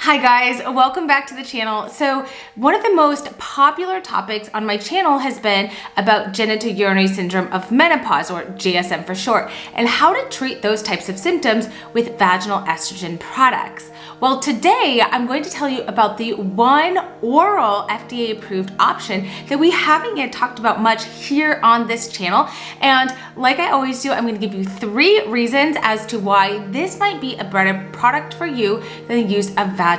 Hi guys, welcome back to the channel. So one of the most popular topics on my channel has been about genitourinary syndrome of menopause, or GSM for short, and how to treat those types of symptoms with vaginal estrogen products. Well, today I'm going to tell you about the one oral FDA-approved option that we haven't yet talked about much here on this channel. And like I always do, I'm going to give you 3 reasons as to why this might be a better product for you than the use of vaginal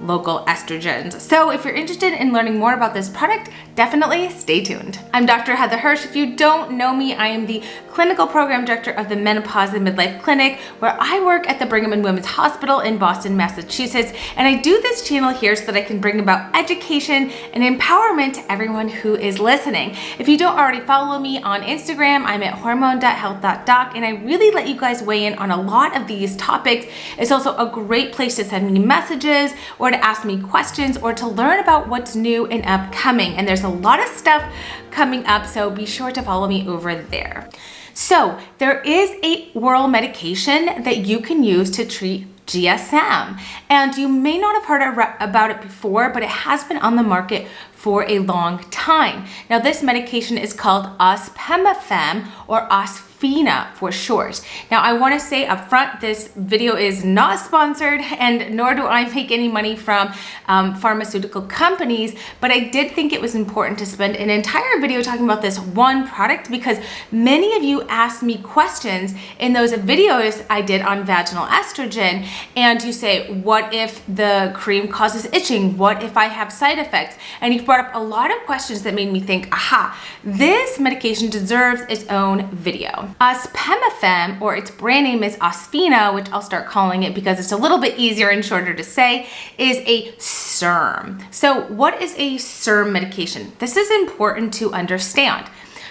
local estrogens. So if you're interested in learning more about this product, definitely stay tuned. I'm Dr. Heather Hirsch. If you don't know me, I am the clinical program director of the Menopause and Midlife Clinic, where I work at the Brigham and Women's Hospital in Boston, Massachusetts. And I do this channel here so that I can bring about education and empowerment to everyone who is listening. If you don't already follow me on Instagram, I'm at hormone.health.doc, and I really let you guys weigh in on a lot of these topics. It's also a great place to send me messages or to ask me questions or to learn about what's new and upcoming. And there's a lot of stuff coming up, so be sure to follow me over there. So there is a oral medication that you can use to treat GSM, and you may not have heard about it before, but it has been on the market for a long time. Now, this medication is called Osphena, or Osphena for short. Now, I want to say up front, this video is not sponsored, and nor do I make any money from pharmaceutical companies, but I did think it was important to spend an entire video talking about this one product because many of you asked me questions in those videos I did on vaginal estrogen, and you say, what if the cream causes itching? What if I have side effects? And you've brought up a lot of questions that made me think, aha, this medication deserves its own video. Osphena, or its brand name is Osphena, which I'll start calling it because it's a little bit easier and shorter to say, is a Serm. So what is a Serm medication? This is important to understand.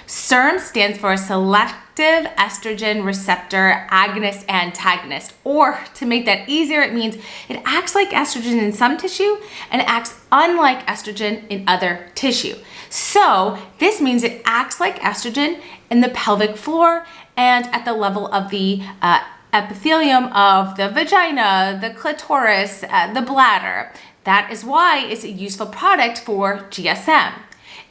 Serm stands for selective estrogen receptor agonist antagonist, or to make that easier, it means it acts like estrogen in some tissue and it acts unlike estrogen in other tissue. So this means it acts like estrogen in the pelvic floor and at the level of the epithelium of the vagina, the clitoris, the bladder. That is why it's a useful product for GSM.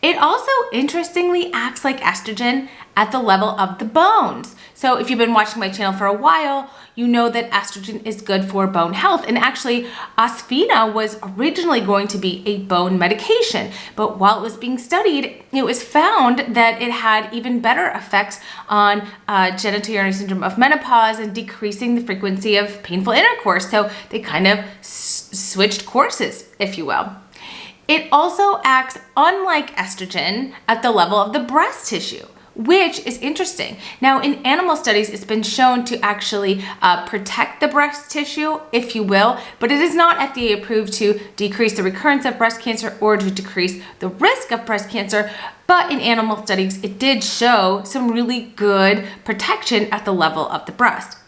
It also, interestingly, acts like estrogen at the level of the bones. So if you've been watching my channel for a while, you know that estrogen is good for bone health. And actually, Osphena was originally going to be a bone medication. But while it was being studied, it was found that it had even better effects on genitourinary syndrome of menopause and decreasing the frequency of painful intercourse. So they kind of switched courses, if you will. It also acts unlike estrogen at the level of the breast tissue, which is interesting. Now, in animal studies, it's been shown to actually protect the breast tissue, if you will, but it is not FDA approved to decrease the recurrence of breast cancer or to decrease the risk of breast cancer. But in animal studies, it did show some really good protection at the level of the breast.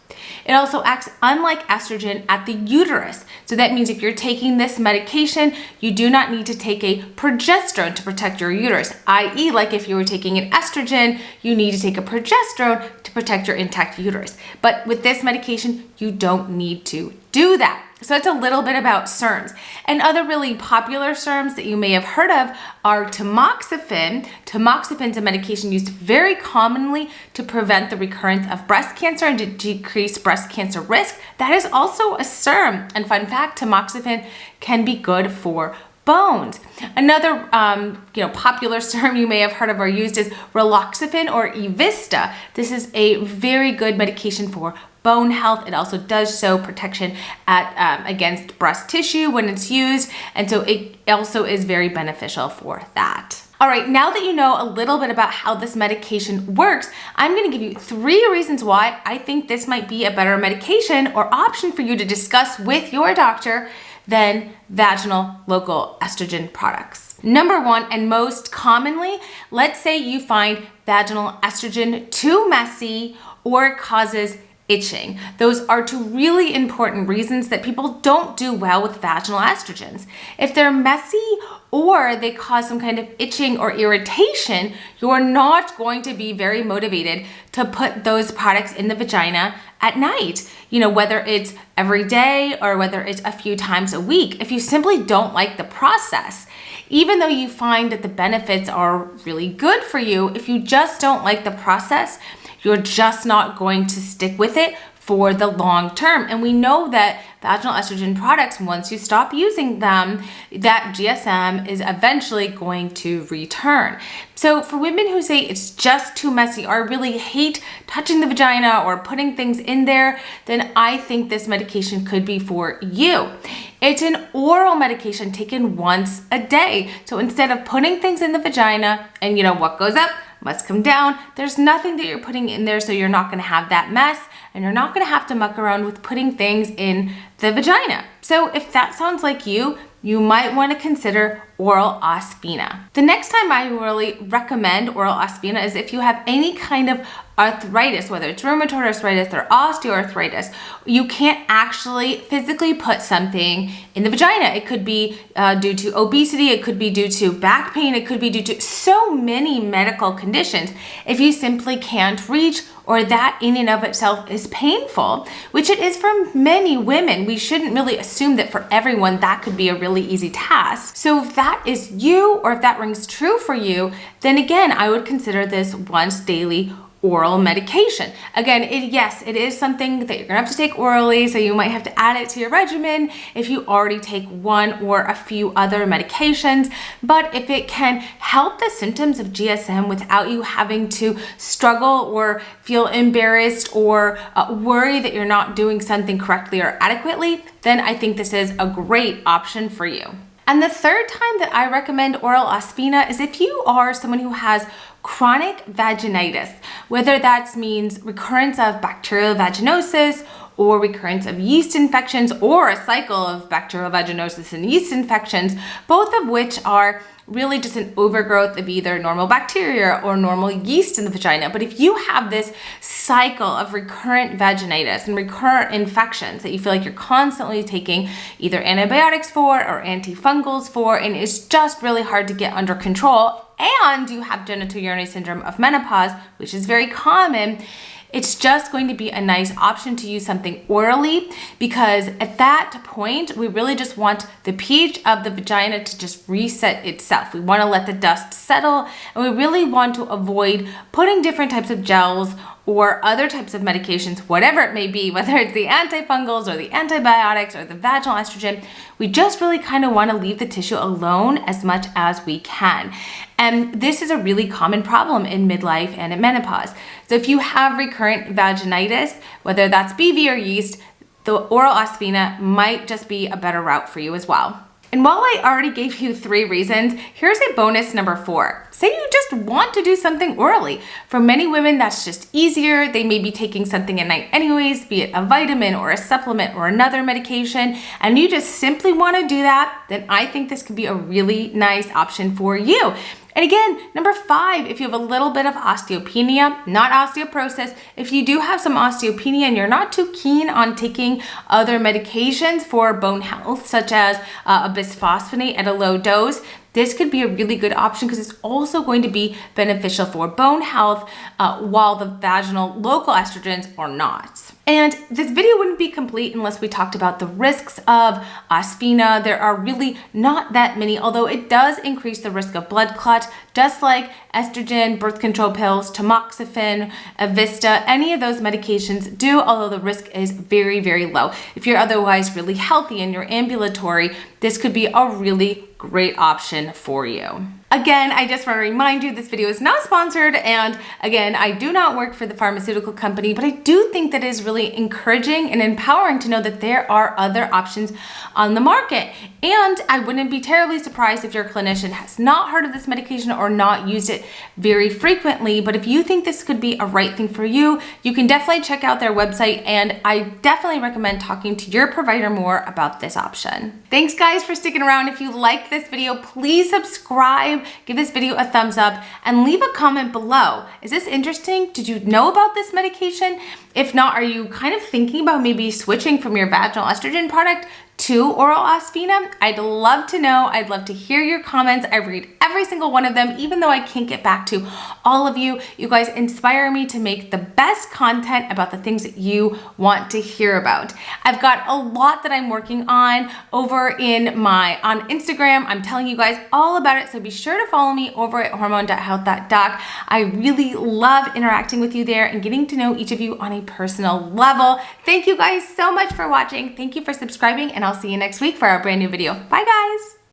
It also acts unlike estrogen at the uterus. So that means if you're taking this medication, you do not need to take a progesterone to protect your uterus, i.e. like if you were taking an estrogen, you need to take a progesterone to protect your intact uterus. But with this medication, you don't need to do that. So that's a little bit about Serms. And other really popular Serms that you may have heard of are Tamoxifen. Tamoxifen is a medication used very commonly to prevent the recurrence of breast cancer and to decrease breast cancer risk. That is also a Serm. And fun fact, Tamoxifen can be good for bones. Another popular Serm you may have heard of or used is Raloxifene or Evista. This is a very good medication for bone health. It also does show protection against breast tissue when it's used, and so it also is very beneficial for that. All right, now that you know a little bit about how this medication works, I'm going to give you 3 reasons why I think this might be a better medication or option for you to discuss with your doctor than vaginal local estrogen products. Number 1, and most commonly, let's say you find vaginal estrogen too messy or it causes itching. Those are two really important reasons that people don't do well with vaginal estrogens. If they're messy or they cause some kind of itching or irritation, you're not going to be very motivated to put those products in the vagina at night. You know, whether it's every day or whether it's a few times a week, if you simply don't like the process. Even though you find that the benefits are really good for you, if you just don't like the process, you're just not going to stick with it for the long term. And we know that vaginal estrogen products, once you stop using them, that GSM is eventually going to return. So for women who say it's just too messy or really hate touching the vagina or putting things in there, then I think this medication could be for you. It's an oral medication taken once a day. So instead of putting things in the vagina and what goes up must come down, there's nothing that you're putting in there, so you're not gonna have that mess and you're not gonna have to muck around with putting things in the vagina. So if that sounds like you might wanna consider oral Osphena. The next time I really recommend oral Osphena is if you have any kind of arthritis, whether it's rheumatoid arthritis or osteoarthritis. You can't actually physically put something in the vagina. It could be due to obesity, it could be due to back pain, it could be due to so many medical conditions. If you simply can't reach, or that in and of itself is painful, which it is for many women. We shouldn't really assume that for everyone that could be a really easy task. So if that is you, or if that rings true for you, then again, I would consider this once daily oral medication. Again, it is something that you're gonna have to take orally, so you might have to add it to your regimen if you already take one or a few other medications. But if it can help the symptoms of GSM without you having to struggle or feel embarrassed or worry that you're not doing something correctly or adequately, then I think this is a great option for you. And the third time that I recommend oral Osphena is if you are someone who has chronic vaginitis, whether that means recurrence of bacterial vaginosis or recurrence of yeast infections or a cycle of bacterial vaginosis and yeast infections, both of which are really just an overgrowth of either normal bacteria or normal yeast in the vagina. But if you have this cycle of recurrent vaginitis and recurrent infections that you feel like you're constantly taking either antibiotics for or antifungals for, and it's just really hard to get under control, and you have genitourinary syndrome of menopause, which is very common, it's just going to be a nice option to use something orally, because at that point, we really just want the pH of the vagina to just reset itself. We want to let the dust settle, and we really want to avoid putting different types of gels or other types of medications, whatever it may be, whether it's the antifungals or the antibiotics or the vaginal estrogen. We just really kind of want to leave the tissue alone as much as we can. And this is a really common problem in midlife and in menopause. So if you have recurrent vaginitis, whether that's BV or yeast, the oral Osphena might just be a better route for you as well. And while I already gave you 3 reasons, here's a bonus number 4. Say you just want to do something orally. For many women, that's just easier. They may be taking something at night anyways, be it a vitamin or a supplement or another medication, and you just simply want to do that, then I think this could be a really nice option for you. And again, number 5, if you have a little bit of osteopenia, not osteoporosis, if you do have some osteopenia and you're not too keen on taking other medications for bone health, such as a bisphosphonate at a low dose, this could be a really good option because it's also going to be beneficial for bone health while the vaginal local estrogens are not. And this video wouldn't be complete unless we talked about the risks of Osphena. There are really not that many, although it does increase the risk of blood clot, just like estrogen, birth control pills, Tamoxifen, Avista, any of those medications do, although the risk is very, very low. If you're otherwise really healthy and you're ambulatory, this could be a really great option for you. Again, I just want to remind you this video is not sponsored, and again, I do not work for the pharmaceutical company, but I do think that it is really encouraging and empowering to know that there are other options on the market. And I wouldn't be terribly surprised if your clinician has not heard of this medication or not used it very frequently, but if you think this could be a right thing for you, you can definitely check out their website, and I definitely recommend talking to your provider more about this option. Thanks guys for sticking around. If you like this video, please subscribe, give this video a thumbs up, and leave a comment below. Is this interesting? Did you know about this medication? If not, are you kind of thinking about maybe switching from your vaginal estrogen product to oral Osphena? I'd love to know. I'd love to hear your comments. I read every single one of them, even though I can't get back to all of you. You guys inspire me to make the best content about the things that you want to hear about. I've got a lot that I'm working on over on Instagram. I'm telling you guys all about it, so be sure to follow me over at hormone.health.doc. I really love interacting with you there and getting to know each of you on a personal level. Thank you guys so much for watching. Thank you for subscribing, and I'll see you next week for our brand new video. Bye guys.